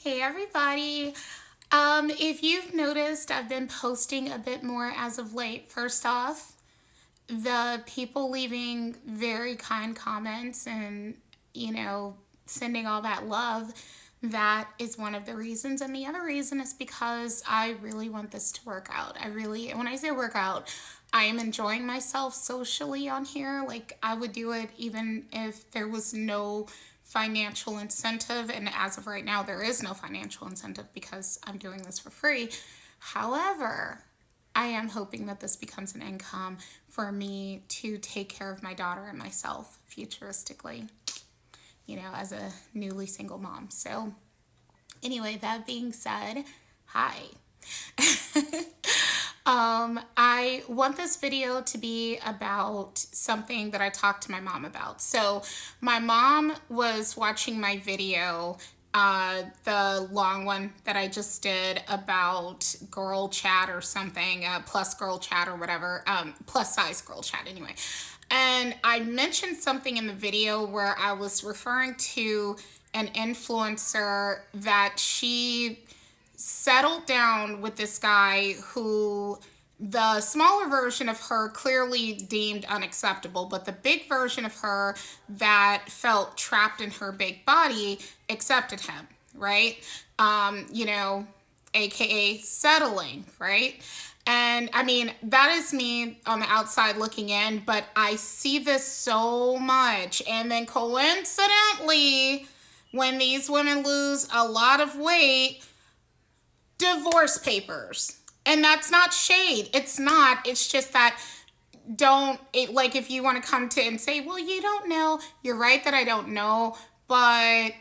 Hey everybody. If you've noticed, I've been posting a bit more as of late. First off, the people leaving very kind comments and, you know, sending all that love, that is one of the reasons. And the other reason is because I really want this to work out. When I say work out, I am enjoying myself socially on here. Like, I would do it even if there was no financial incentive. And as of right now, there is no financial incentive because I'm doing this for free. However, I am hoping that this becomes an income for me to take care of my daughter and myself futuristically, as a newly single mom. So, anyway, that being said, hi. I want this video to be about something that I talked to my mom about. So, my mom was watching my video, the long one that I just did about girl chat or something, plus girl chat or whatever, plus size girl chat anyway. And I mentioned something in the video where I was referring to an influencer that she settled down with this guy who the smaller version of her clearly deemed unacceptable, but the big version of her that felt trapped in her big body accepted him, right? AKA settling, right? And I mean, that is me on the outside looking in, but I see this so much. And then coincidentally, when these women lose a lot of weight, divorce papers. And that's not shade. It's not. It's just that like if you want to come to and say, well, you don't know. You're right that I don't know, but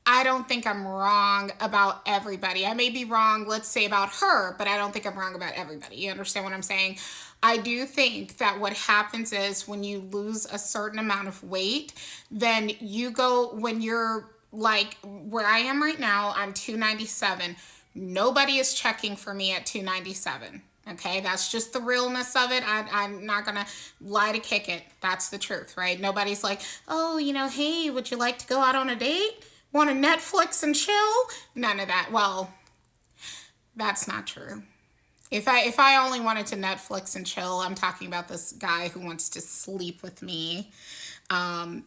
I don't think I'm wrong about everybody. I may be wrong, let's say, about her, but I don't think I'm wrong about everybody. You understand what I'm saying? I do think that what happens is when you lose a certain amount of weight, then when you're like where I am right now, I'm 297. Nobody is checking for me at 297. Okay, that's just the realness of it. I'm not gonna lie to kick it. That's the truth, right? Nobody's like, oh, hey, would you like to go out on a date? Want to Netflix and chill? None of that. Well, that's not true. If I only wanted to Netflix and chill, I'm talking about this guy who wants to sleep with me.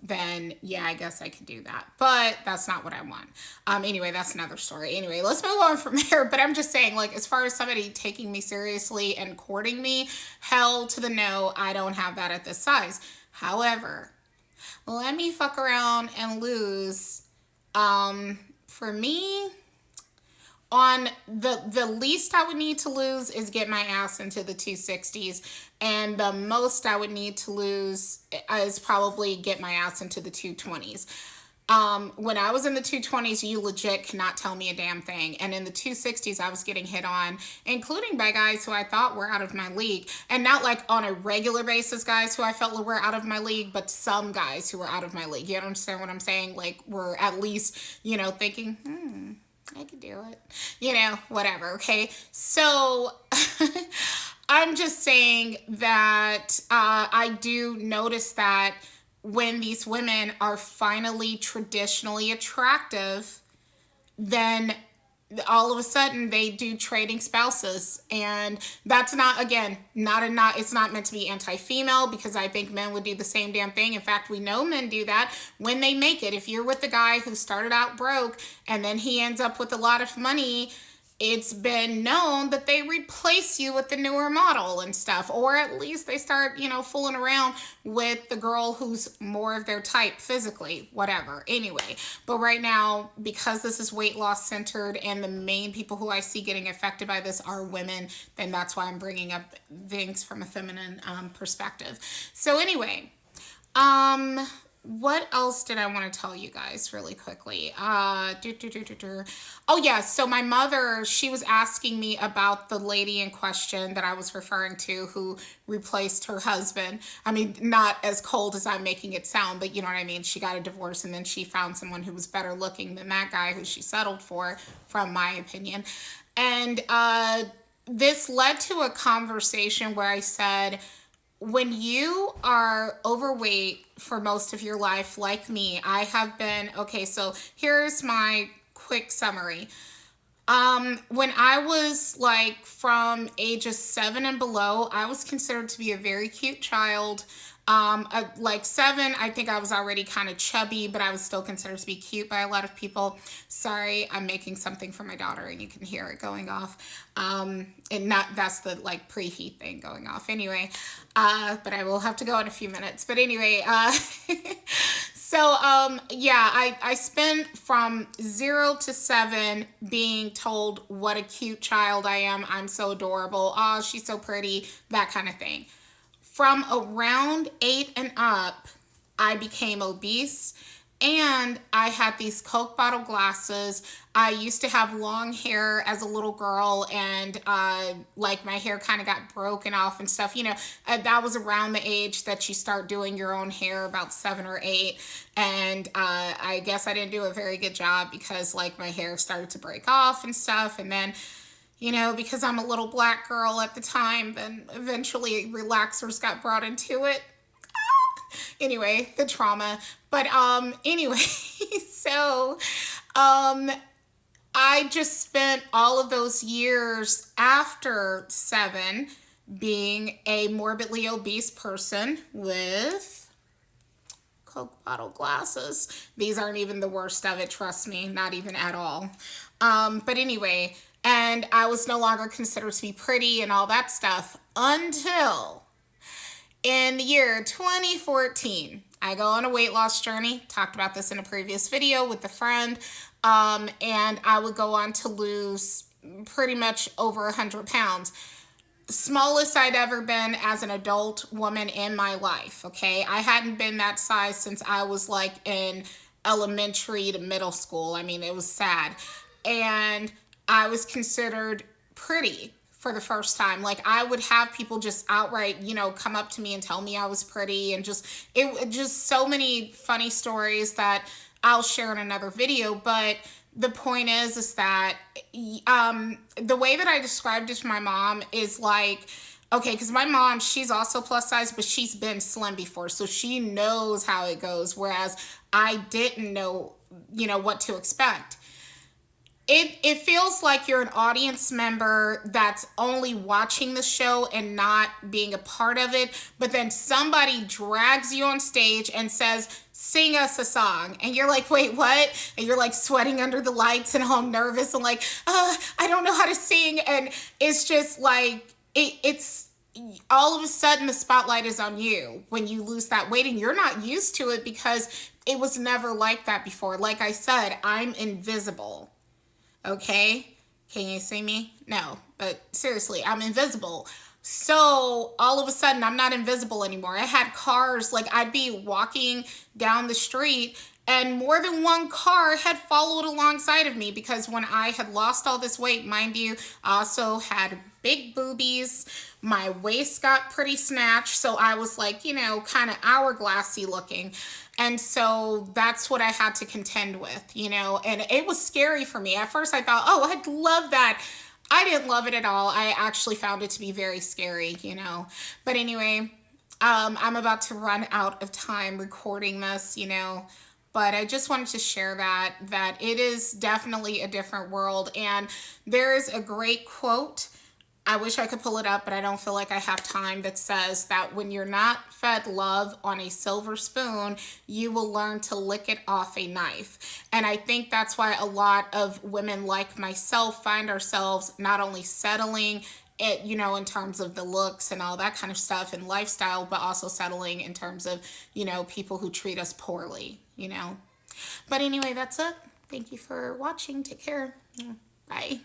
Then yeah, I guess I could do that. But that's not what I want. Anyway, that's another story. Anyway, let's move on from there. But I'm just saying, like, as far as somebody taking me seriously and courting me, hell to the no, I don't have that at this size. However, let me fuck around and lose. For me, on the least I would need to lose is get my ass into the 260s, and the most I would need to lose is probably get my ass into the 220s. When I was in the 220s, you legit cannot tell me a damn thing. And in the 260s, I was getting hit on, including by guys who I thought were out of my league. And not like on a regular basis guys who I felt were out of my league, but some guys who were out of my league. You understand what I'm saying? Like, were at least, thinking, I could do it. Whatever, okay? So I'm just saying that I do notice that when these women are finally traditionally attractive, then all of a sudden they do trading spouses. And that's not, again, it's not meant to be anti-female, because I think men would do the same damn thing. In fact, we know men do that when they make it. If you're with the guy who started out broke and then he ends up with a lot of money, it's been known that they replace you with the newer model and stuff, or at least they start, fooling around with the girl who's more of their type physically, whatever. Anyway, but right now, because this is weight loss centered and the main people who I see getting affected by this are women, then that's why I'm bringing up things from a feminine perspective. So anyway, what else did I want to tell you guys really quickly? Oh yeah, so my mother, she was asking me about the lady in question that I was referring to who replaced her husband. I mean, not as cold as I'm making it sound, but you know what I mean? She got a divorce and then she found someone who was better looking than that guy who she settled for, from my opinion. And this led to a conversation where I said, when you are overweight for most of your life, like me, I have been, okay, so here's my quick summary. When I was like from ages 7 and below, I was considered to be a very cute child. Like 7, I think I was already kind of chubby, but I was still considered to be cute by a lot of people. Sorry, I'm making something for my daughter and you can hear it going off. And not, that's the like preheat thing going off anyway. But I will have to go in a few minutes. But anyway, yeah, I spent from 0 to 7 being told what a cute child I am. I'm so adorable. Oh, she's so pretty, that kind of thing. From around 8 and up, I became obese and I had these Coke bottle glasses. I used to have long hair as a little girl, and like my hair kind of got broken off and stuff. That was around the age that you start doing your own hair, about 7 or 8. And I guess I didn't do a very good job because like my hair started to break off and stuff. And then because I'm a little black girl at the time, then eventually relaxers got brought into it. Anyway, the trauma. But anyway, so I just spent all of those years after 7 being a morbidly obese person with Coke bottle glasses. These aren't even the worst of it, trust me, not even at all. But anyway, and I was no longer considered to be pretty and all that stuff until in the year 2014. I go on a weight loss journey. Talked about this in a previous video with a friend. And I would go on to lose pretty much over 100 pounds. Smallest I'd ever been as an adult woman in my life, okay? I hadn't been that size since I was like in elementary to middle school. I mean, it was sad. And I was considered pretty for the first time. Like I would have people just outright, come up to me and tell me I was pretty, and just so many funny stories that I'll share in another video. But the point is that the way that I described it to my mom is like, okay, because my mom, she's also plus size, but she's been slim before, so she knows how it goes, whereas I didn't know, what to expect. It feels like you're an audience member that's only watching the show and not being a part of it, but then somebody drags you on stage and says, sing us a song. And you're like, wait, what? And you're like sweating under the lights and all nervous and like, I don't know how to sing. And it's just like, it's all of a sudden the spotlight is on you when you lose that weight, and you're not used to it because it was never like that before. Like I said, I'm invisible. Okay? Can you see me? No, but seriously, I'm invisible. So all of a sudden, I'm not invisible anymore. I had cars, like I'd be walking down the street and more than one car had followed alongside of me, because when I had lost all this weight, mind you, I also had big boobies. My waist got pretty snatched. So I was like, kind of hourglassy looking. And so that's what I had to contend with, and it was scary for me. At first I thought, oh, I'd love that. I didn't love it at all. I actually found it to be very scary, But anyway, I'm about to run out of time recording this, But I just wanted to share that it is definitely a different world. And there's a great quote, I wish I could pull it up, but I don't feel like I have time, that says that when you're not fed love on a silver spoon, you will learn to lick it off a knife. And I think that's why a lot of women like myself find ourselves not only settling it, in terms of the looks and all that kind of stuff and lifestyle, but also settling in terms of, people who treat us poorly, But anyway, that's it. Thank you for watching. Take care. Bye.